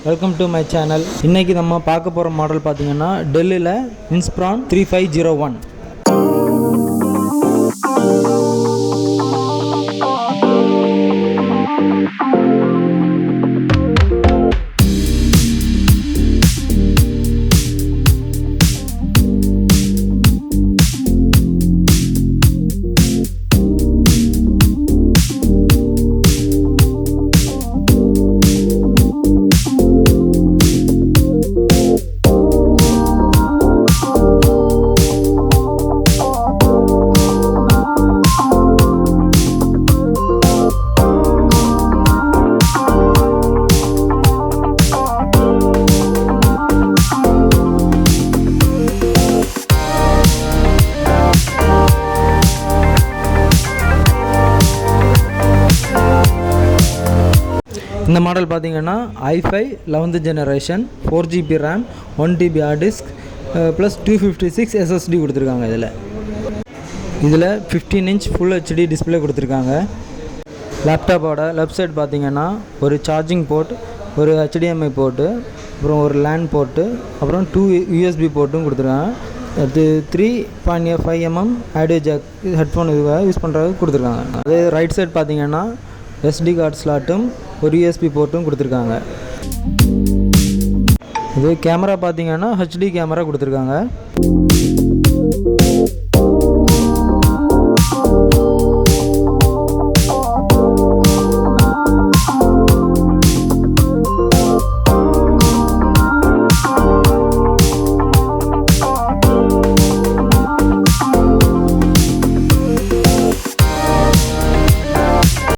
Welcome to my channel. இன்றைக்கி நம்ம பார்க்க போகிற மாடல் பார்த்திங்கன்னா டெல்லில் Inspiron 3501. இந்த மாடல் பார்த்தீங்கன்னா i5 11th generation 4GB RAM 1TB hard disk plus 256 SSD கொடுத்துருக்காங்க. இதில் 15 inch ஃபுல் HD டிஸ்பிளே கொடுத்துருக்காங்க. லேப்டாப்போட லெஃப்ட் சைட் பார்த்தீங்கன்னா ஒரு சார்ஜிங் போர்ட், ஒரு HDMI போர்ட்டு, அப்புறம் ஒரு லேன் போர்ட்டு, அப்புறம் 2 USB போர்ட்டும் கொடுத்துருக்காங்க. அது 3.5mm ஆடியோ ஜாக் ஹெட்ஃபோன் இதுவாக யூஸ் பண்ணுறது கொடுத்துருக்காங்க. அதே ரைட் சைட் பார்த்தீங்கன்னா SD கார்டு ஸ்லாட்டும் ஒரு USB போர்ட்டும் கொடுத்துருக்காங்க. இது கேமரா பார்த்தீங்கன்னா HD கேமரா கொடுத்துருக்காங்க.